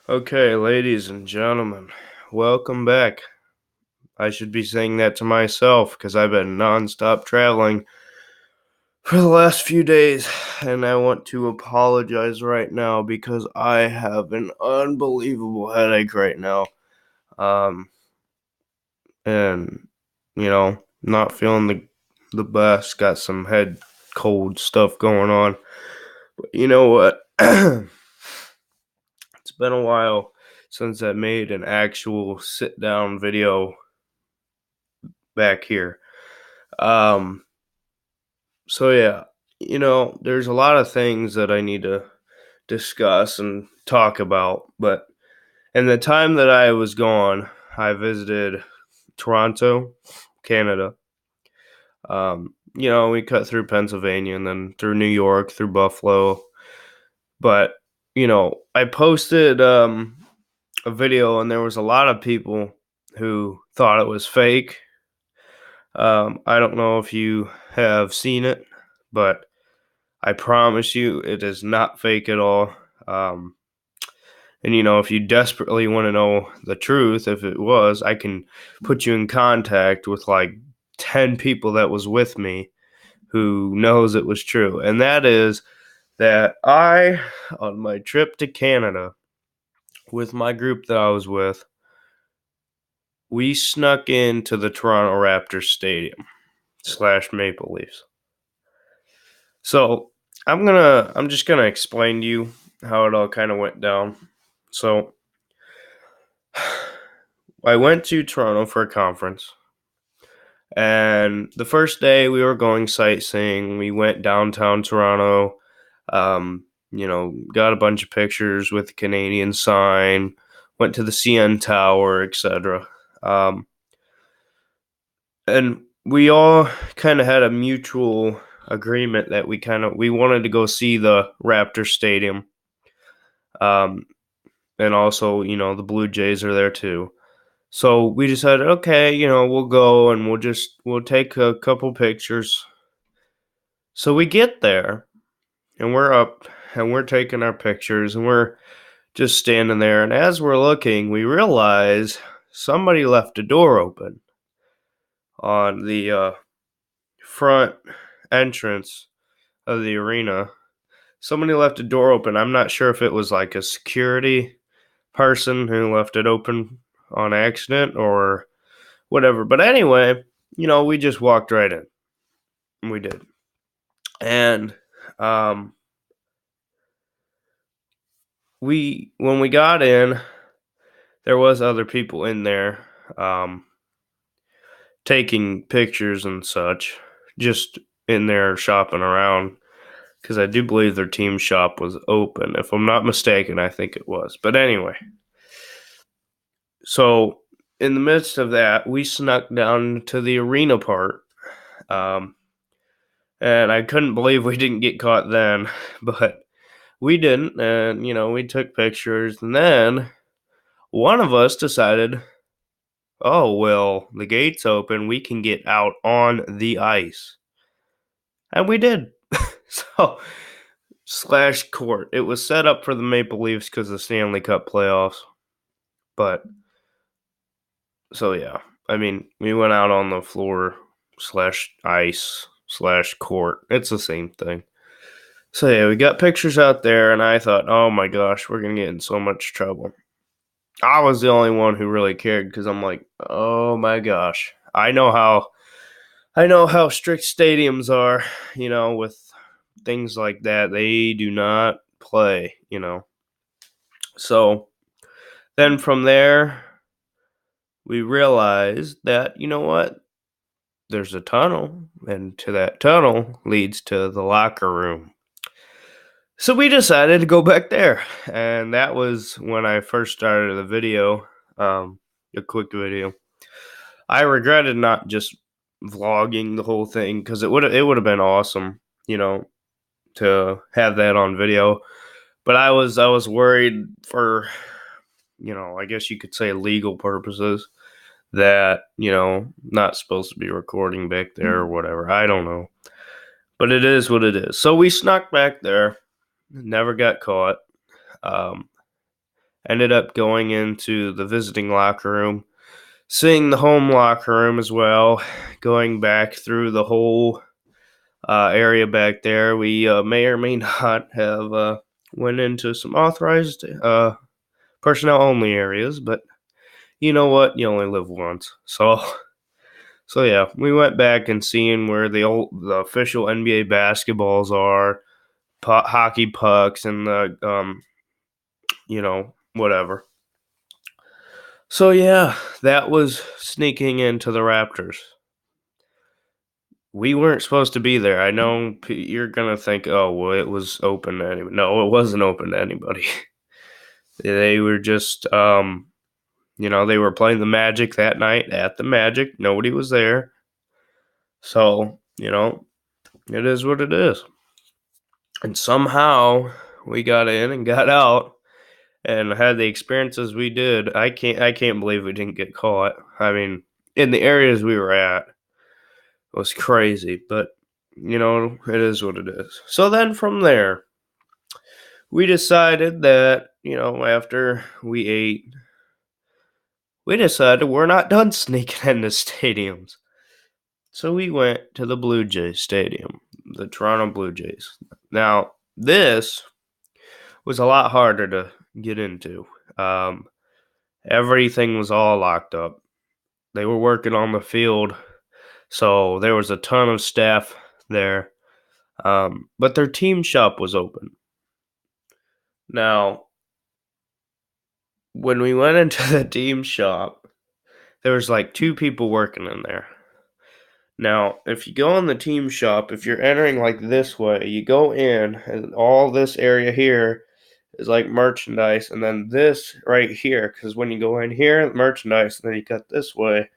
Okay, ladies and gentlemen, welcome back. I should be saying that to myself because I've been nonstop traveling for the last few days, and I want to apologize right now because I have an unbelievable headache right now. Um, and not feeling the best. Got some head cold stuff going on. But you know what? It's been a while since I made an actual sit down video back here. Um, so yeah, there's a lot of things that I need to discuss and talk about, but in the time that I was gone, I visited Toronto, Canada. We cut through Pennsylvania and then through New York, through Buffalo. But, I posted a video and there was a lot of people who thought it was fake. I don't know if you have seen it, but I promise you it is not fake at all. Um, and if you desperately want to know the truth, if it was, I can put you in contact with like 10 people that was with me who knows it was true. And that is that on my trip to Canada with my group that I was with, we snuck into the Toronto Raptors stadium slash Maple Leafs. So I'm just gonna explain to you how it all kind of went down. So I went to Toronto for a conference, and the first day we were going sightseeing. We went downtown Toronto. Got a bunch of pictures with the Canadian sign. Went to the CN Tower, etc. And we all kind of had a mutual agreement that we wanted to go see the Raptor Stadium. Um, and also, the Blue Jays are there too. So we decided, okay, we'll go and we'll take a couple pictures. So we get there and we're up and we're taking our pictures and we're just standing there. And as we're looking, we realize somebody left a door open on the front entrance of the arena. Somebody left a door open. I'm not sure if it was like a security person who left it open on accident or whatever. But anyway, we just walked right in. We did. And when we got in, there was other people in there taking pictures and such, just in there shopping around because I do believe their team shop was open. If I'm not mistaken, I think it was. But anyway, so in the midst of that, we snuck down to the arena part. Um, and I couldn't believe we didn't get caught then, but we didn't. And, we took pictures. And then one of us decided, oh, well, the gate's open. We can get out on the ice. And we did. So, slash court. It was set up for the Maple Leafs because of the Stanley Cup playoffs. But, so yeah. I mean, we went out on the floor slash ice slash court. It's the same thing. So yeah, we got pictures out there, and I thought, oh my gosh, we're going to get in so much trouble. I was the only one who really cared because I'm like, oh my gosh. I know how strict stadiums are, with things like that. They do not play. So then from there, we realized that, what? There's a tunnel, and to that tunnel leads to the locker room. So we decided to go back there, and that was when I first started the video, a quick video. I regretted not just vlogging the whole thing because it would have been awesome, to have that on video. But I was worried for, I guess you could say legal purposes that, not supposed to be recording back there or whatever. I don't know. But it is what it is. So we snuck back there, never got caught. Um, Ended up going into the visiting locker room, seeing the home locker room as well, going back through the whole area back there. We may or may not have went into some authorized personnel only areas, but you know what? You only live once, so yeah, we went back and seeing where the official NBA basketballs are, hockey pucks, and the whatever. So yeah, that was sneaking into the Raptors. We weren't supposed to be there. I know you're gonna think, oh well, it was open to anybody. No, it wasn't open to anybody. They were just, they were playing the Magic that night at the Magic. Nobody was there, so it is what it is. And somehow we got in and got out and had the experiences we did. I can't believe we didn't get caught. I mean, in the areas we were at, it was crazy, but it is what it is. So then from there, we decided that, after we ate, we decided we're not done sneaking into stadiums. So we went to the Blue Jays Stadium, the Toronto Blue Jays. Now, this was a lot harder to get into. Everything was all locked up. They were working on the field, so there was a ton of staff there. But their team shop was open. Now, when we went into the team shop, there was like 2 people working in there. Now, if you go in the team shop, if you're entering like this way, you go in, and all this area here is like merchandise, and then this right here, because when you go in here, merchandise, and then you cut this way,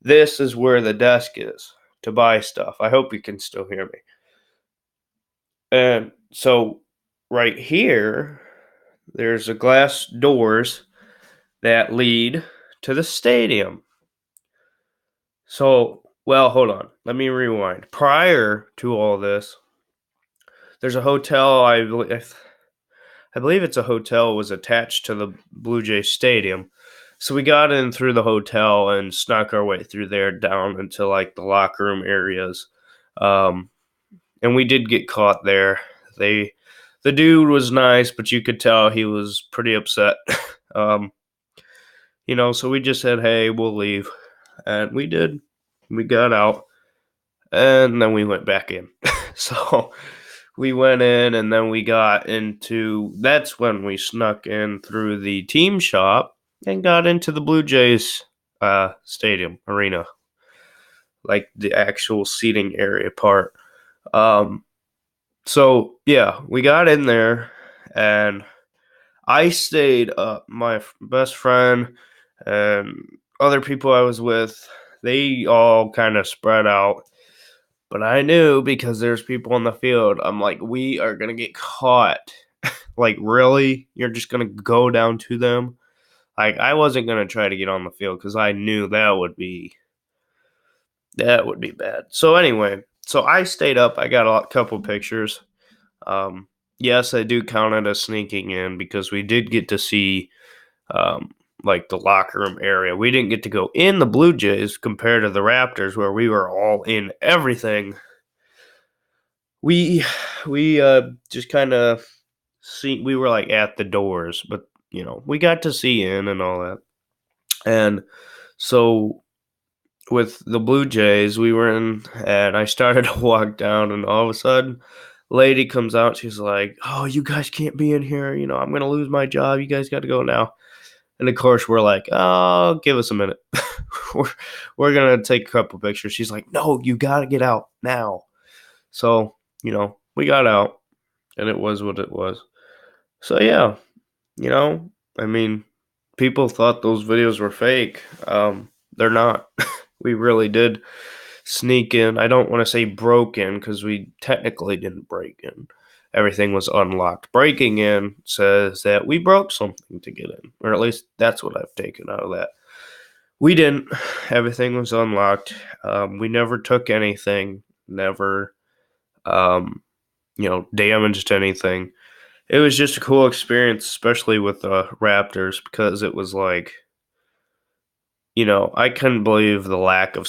this is where the desk is to buy stuff. I hope you can still hear me. And so right here, there's a glass doors that lead to the stadium. So, well, hold on. Let me rewind. Prior to all this, there's a hotel. I believe it's a hotel was attached to the Blue Jay Stadium. So we got in through the hotel and snuck our way through there down into like the locker room areas. And we did get caught there. The dude was nice, but you could tell he was pretty upset. So we just said, "Hey, we'll leave." And we did. We got out. And then we went back in. So we went in, and then we got into, that's when we snuck in through the team shop and got into the Blue Jays stadium arena, like the actual seating area part. So yeah, we got in there, and I stayed up. My best friend and other people I was with, they all kind of spread out. But I knew, because there's people on the field, I'm like, we are going to get caught. Like, really? You're just going to go down to them? Like, I wasn't going to try to get on the field because I knew that would be bad. So anyway, so I stayed up. I got a couple pictures. Yes, I do count it as sneaking in because we did get to see like the locker room area. We didn't get to go in the Blue Jays compared to the Raptors, where we were all in everything. We just kind of we were like at the doors, but we got to see in and all that. And so with the Blue Jays, we were in, and I started to walk down, and all of a sudden, lady comes out. She's like, "Oh, you guys can't be in here. I'm gonna lose my job. You guys got to go now." And of course, we're like, "Oh, give us a minute. we're gonna take a couple pictures." She's like, "No, you gotta get out now." So we got out, and it was what it was. So yeah, I mean, people thought those videos were fake. They're not. We really did sneak in. I don't want to say broke in, because we technically didn't break in. Everything was unlocked. Breaking in says that we broke something to get in, or at least that's what I've taken out of that. We didn't. Everything was unlocked. We never took anything. Never, damaged anything. it was just a cool experience, especially with the Raptors, because it was like, I couldn't believe the lack of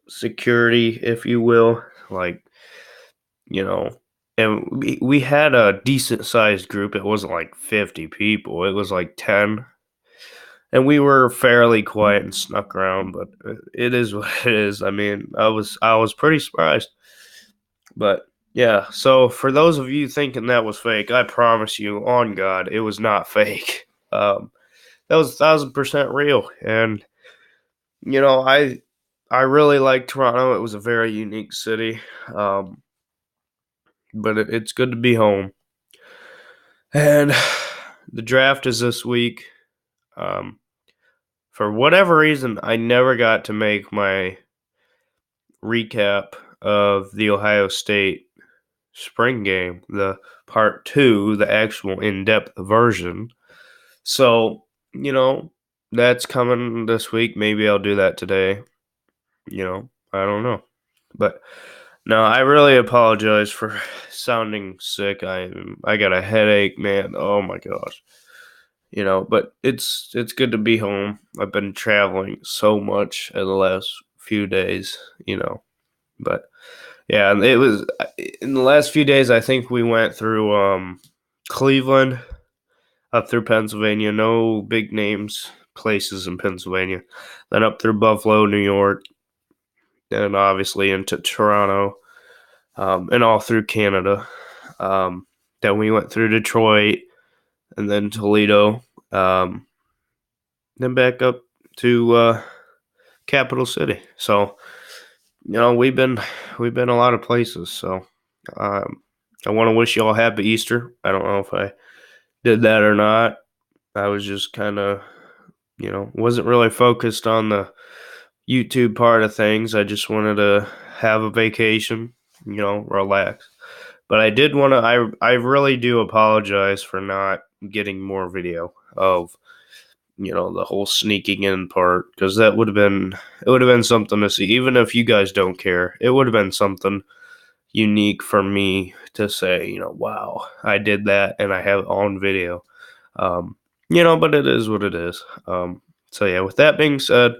security, if you will. Like, you know, and we had a decent sized group. It wasn't like 50 people, it was like 10. And we were fairly quiet and snuck around, but it is what it is. I mean, I was pretty surprised. But yeah, so for those of you thinking that was fake, I promise you on God, it was not fake. That was 1,000% real. And I really like Toronto. It was a very unique city. Um, but it's good to be home. And the draft is this week. Um, for whatever reason, I never got to make my recap of the Ohio State spring game, the part two, the actual in depth version. So, that's coming this week. Maybe I'll do that today. I don't know. But no, I really apologize for sounding sick. I got a headache, man. Oh my gosh. But it's good to be home. I've been traveling so much in the last few days, But yeah, and it was in the last few days I think we went through Cleveland up through Pennsylvania, no big names places in Pennsylvania. Then up through Buffalo, New York, and obviously into Toronto, and all through Canada. Um, then we went through Detroit and then Toledo, then back up to Capital City. So we've been a lot of places. So um, I want to wish you all happy Easter. I don't know if I did that or not. I was just kind of wasn't really focused on the YouTube part of things. I just wanted to have a vacation, relax. But I did want to. I really do apologize for not getting more video of the whole sneaking in part, because it would have been something to see. Even if you guys don't care, it would have been something unique for me to say. Wow, I did that and I have it on video. But it is what it is. So yeah, with that being said,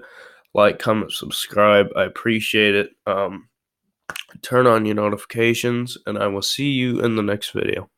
like, comment, subscribe. I appreciate it. Turn on your notifications, and I will see you in the next video.